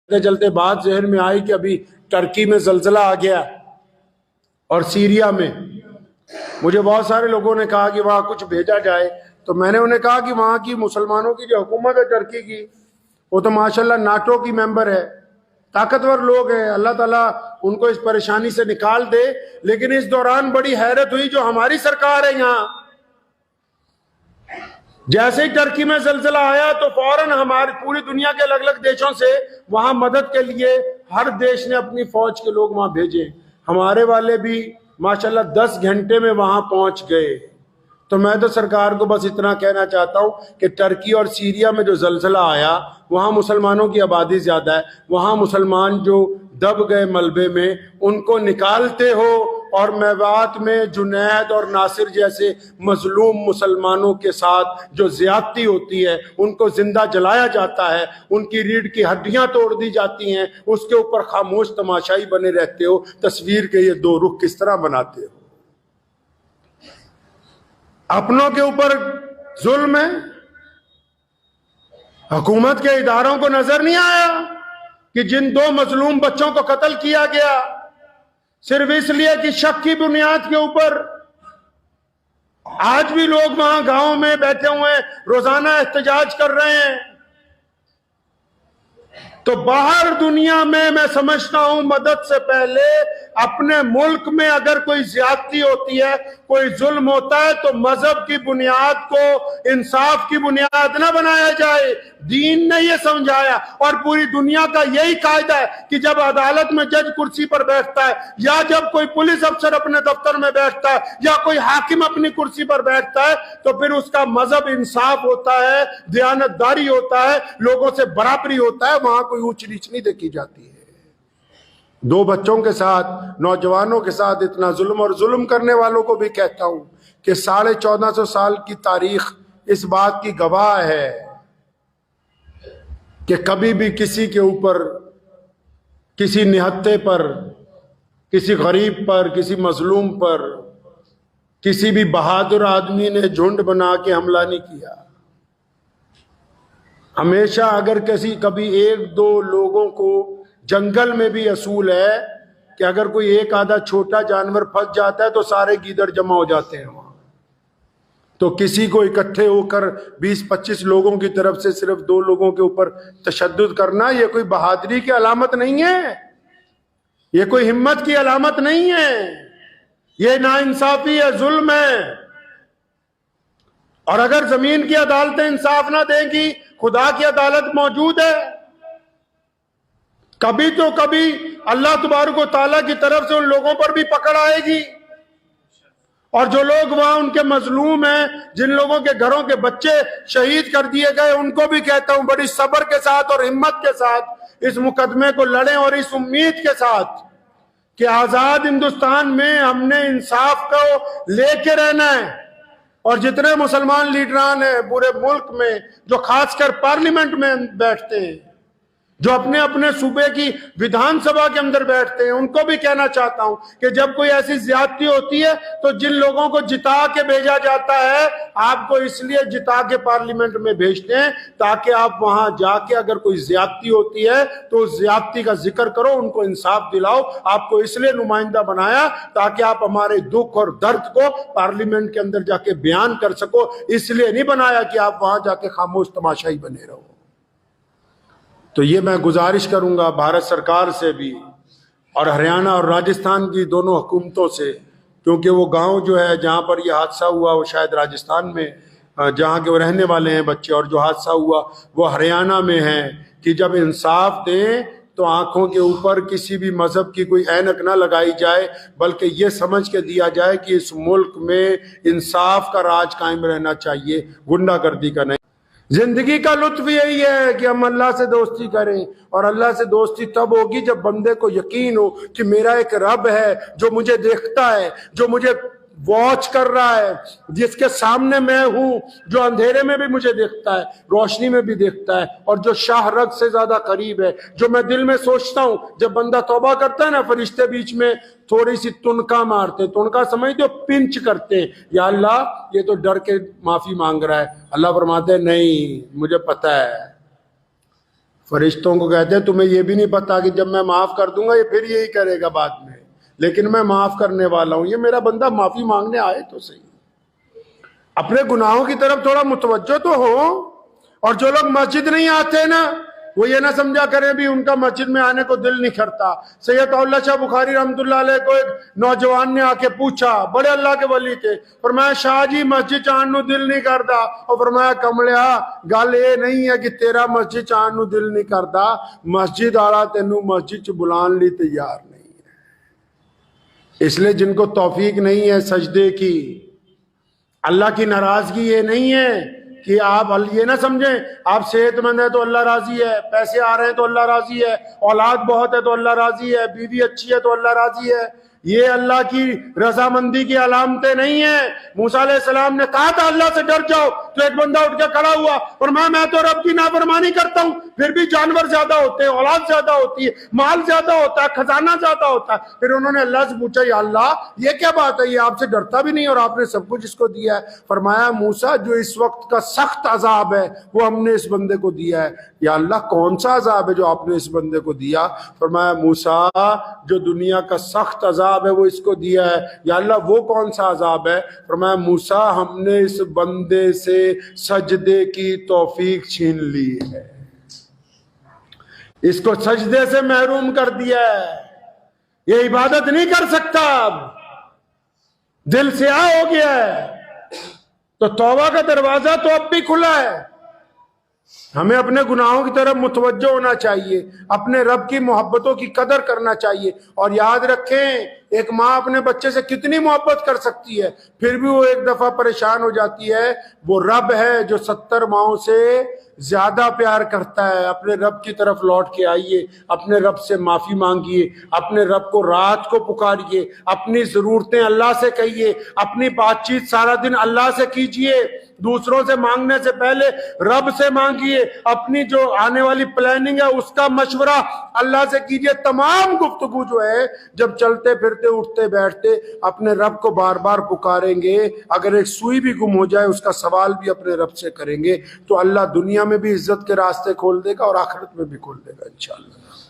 चलते चलते बात जहन में आई कि अभी टर्की में जलजला आ गया और सीरिया में। मुझे बहुत सारे लोगों ने कहा कि वहां कुछ भेजा जाए, तो मैंने उन्हें कहा कि वहां की मुसलमानों की जो हुकूमत है टर्की की, वो तो माशाल्लाह नाटो की मेंबर है, ताकतवर लोग हैं, अल्लाह ताला उनको इस परेशानी से निकाल दे। लेकिन इस दौरान बड़ी हैरत हुई, जो हमारी सरकार है यहाँ, जैसे ही टर्की में जलजला आया तो फौरन हमारी पूरी दुनिया के अलग अलग देशों से वहां मदद के लिए हर देश ने अपनी फौज के लोग वहां भेजे। हमारे वाले भी माशाल्लाह 10 घंटे में वहां पहुंच गए। तो मैं तो सरकार को बस इतना कहना चाहता हूं कि टर्की और सीरिया में जो जलजला आया, वहां मुसलमानों की आबादी ज्यादा है, वहां मुसलमान जो दब गए मलबे में उनको निकालते हो, और मेवात में जुनैद और नासिर जैसे मजलूम मुसलमानों के साथ जो ज्यादती होती है, उनको जिंदा जलाया जाता है, उनकी रीढ़ की हड्डियां तोड़ दी जाती हैं, उसके ऊपर खामोश तमाशाई बने रहते हो। तस्वीर के ये दो रुख किस तरह बनाते हो? अपनों के ऊपर जुल्म है, हुकूमत के इदारों को नजर नहीं आया कि जिन 2 मजलूम बच्चों को कत्ल किया गया सिर्फ इसलिए कि शक की बुनियाद के ऊपर, आज भी लोग वहां गांव में बैठे हुए रोजाना एहतजाज कर रहे हैं। तो बाहर दुनिया में मैं समझता हूं मदद से पहले अपने मुल्क में अगर कोई ज्यादती होती है, कोई जुल्म होता है, तो मजहब की बुनियाद को इंसाफ की बुनियाद ना बनाया जाए। दीन ने यह समझाया और पूरी दुनिया का यही कायदा है कि जब अदालत में जज कुर्सी पर बैठता है, या जब कोई पुलिस अफसर अपने दफ्तर में बैठता है, या कोई हाकिम अपनी कुर्सी पर बैठता है, तो फिर उसका मजहब इंसाफ होता है, दयानतदारी होता है, लोगों से बराबरी होता है, वहां कोई ऊंच नीच नहीं देखी जाती है। 2 बच्चों के साथ, नौजवानों के साथ इतना जुल्म, और जुल्म करने वालों को भी कहता हूं कि 1450 साल की तारीख इस बात की गवाह है कि कभी भी किसी के ऊपर, किसी निहत्ते पर, किसी गरीब पर, किसी मजलूम पर, किसी भी बहादुर आदमी ने झुंड बना के हमला नहीं किया। हमेशा अगर कभी 1-2 लोगों को, जंगल में भी असूल है कि अगर कोई एक आधा छोटा जानवर फंस जाता है तो सारे गीदड़ जमा हो जाते हैं वहां। तो किसी को इकट्ठे होकर 20-25 लोगों की तरफ से सिर्फ 2 लोगों के ऊपर तशद्दुद करना, यह कोई बहादुरी की अलामत नहीं है, यह कोई हिम्मत की अलामत नहीं है, यह नाइंसाफी है, जुल्म है। और अगर जमीन की अदालतें इंसाफ ना देंगी, खुदा की अदालत मौजूद है। कभी तो कभी अल्लाह तबारक व तआला की तरफ से उन लोगों पर भी पकड़ आएगी। और जो लोग वहां उनके मजलूम हैं, जिन लोगों के घरों के बच्चे शहीद कर दिए गए, उनको भी कहता हूं बड़ी सब्र के साथ और हिम्मत के साथ इस मुकदमे को लड़ें, और इस उम्मीद के साथ कि आजाद हिंदुस्तान में हमने इंसाफ को लेके रहना है। और जितने मुसलमान लीडरान हैं पूरे मुल्क में, जो खासकर पार्लियामेंट में बैठते हैं, जो अपने अपने सूबे की विधानसभा के अंदर बैठते हैं, उनको भी कहना चाहता हूं कि जब कोई ऐसी ज्यादती होती है तो जिन लोगों को जिता के भेजा जाता है, आपको इसलिए जिता के पार्लियामेंट में भेजते हैं ताकि आप वहां जाके अगर कोई ज्यादती होती है तो उस ज्यादती का जिक्र करो, उनको इंसाफ दिलाओ। आपको इसलिए नुमाइंदा बनाया ताकि आप हमारे दुख और दर्द को पार्लियामेंट के अंदर जाके बयान कर सको, इसलिए नहीं बनाया कि आप वहां जाके खामोश तमाशाई बने रहो। तो ये मैं गुजारिश करूंगा भारत सरकार से भी, और हरियाणा और राजस्थान की दोनों हुकूमतों से, क्योंकि वो गांव जो है जहां पर यह हादसा हुआ वो शायद राजस्थान में, जहां के वो रहने वाले हैं बच्चे, और जो हादसा हुआ वो हरियाणा में है, कि जब इंसाफ दें तो आंखों के ऊपर किसी भी मजहब की कोई ऐनक ना लगाई जाए, बल्कि ये समझ के दिया जाए कि इस मुल्क में इंसाफ का राज कायम रहना चाहिए, गुंडागर्दी का नहीं। जिंदगी का लुत्फ यही है कि हम अल्लाह से दोस्ती करें, और अल्लाह से दोस्ती तब होगी जब बंदे को यकीन हो कि मेरा एक रब है जो मुझे देखता है, जो मुझे वॉच कर रहा है, जिसके सामने मैं हूं, जो अंधेरे में भी मुझे देखता है, रोशनी में भी देखता है, और जो शाह रग से ज्यादा करीब है। जो मैं दिल में सोचता हूं, जब बंदा तौबा करता है ना, फरिश्ते बीच में थोड़ी सी तुनका मारते, तुनका समझते हो, पिंच करते हैं, या अल्लाह ये तो डर के माफी मांग रहा है। अल्लाह फरमाते हैं नहीं, मुझे पता है। फरिश्तों को कहते हैं तुम्हें ये भी नहीं पता कि जब मैं माफ कर दूंगा ये फिर यही करेगा बाद में, लेकिन मैं माफ करने वाला हूं। ये मेरा बंदा माफी मांगने आए तो सही, अपने गुनाहों की तरफ थोड़ा मुतवज्जो तो हो। और जो लोग मस्जिद नहीं आते ना, वो ये ना समझा करें भी उनका मस्जिद में आने को दिल नहीं करता। सैयद अब्दुल्ला शाह बुखारी रहमतुल्लाह अलैह को एक नौजवान ने आके पूछा, बड़े अल्लाह के वली थे, फरमाया शाह जी मस्जिद चाहन नु दिल नहीं करता। और फरमाया कमलिया गल ये नहीं है कि तेरा मस्जिद चाहन नु दिल नहीं करता, मस्जिद आला तेनू मस्जिद च बुलाने लिए तैयार नहीं है। इसलिए जिनको तौफीक नहीं है सजदे की, अल्लाह की नाराजगी ये नहीं है कि आप ये ना समझें आप सेहतमंद है तो अल्लाह राजी है, पैसे आ रहे हैं तो अल्लाह राजी है, औलाद बहुत है तो अल्लाह राजी है, बीवी अच्छी है तो अल्लाह राजी है। ये अल्लाह की रजामंदी की अलामतें नहीं है। मूसा अलैहिस्सलाम ने कहा था अल्लाह से डर जाओ, तो एक बंदा उठ के खड़ा हुआ और मैं तो रब की नाफरमानी करता हूं, फिर भी जानवर ज्यादा होते हैं, औलाद ज्यादा होती है, माल ज्यादा होता है, खजाना ज्यादा होता है। फिर उन्होंने अल्लाह से पूछा या अल्लाह ये क्या बात है, ये आपसे डरता भी नहीं और आपने सब कुछ इसको दिया है। फरमाया मूसा जो इस वक्त का सख्त अजाब है वो हमने इस बंदे को दिया है। या अल्लाह कौन सा अजाब है जो आपने इस बंदे को दिया? फरमाया मूसा जो दुनिया का सख्त अजाब है वो इसको दिया है। या अल्लाह वो कौन सा अजाब है? फरमाया मूसा हमने इस बंदे से सजदे की तौफीक छीन ली है, इसको सजदे से महरूम कर दिया है, ये इबादत नहीं कर सकता, अब दिल से आ हो गया है। तो तौबा का दरवाजा तो अब भी खुला है। हमें अपने गुनाहों की तरफ मुतवज्जो होना चाहिए, अपने रब की मोहब्बतों की कदर करना चाहिए। और याद रखें एक माँ अपने बच्चे से कितनी मोहब्बत कर सकती है, फिर भी वो एक दफा परेशान हो जाती है। वो रब है जो 70 माओं से ज्यादा प्यार करता है। अपने रब की तरफ लौट के आइए, अपने रब से माफी मांगिए, अपने रब को रात को पुकारिए, अपनी जरूरतें अल्लाह से कहिए, अपनी बातचीत सारा दिन अल्लाह से कीजिए, दूसरों से मांगने से पहले रब से मांगिए, अपनी जो आने वाली प्लानिंग है उसका मशवरा अल्लाह से कीजिए। तमाम गुफ्तगू जो है जब चलते फिरते उठते बैठते अपने रब को बार बार पुकारेंगे, अगर एक सुई भी गुम हो जाए उसका सवाल भी अपने रब से करेंगे, तो अल्लाह दुनिया में भी इज्जत के रास्ते खोल देगा और आखिरत में भी खोल देगा इंशाअल्लाह।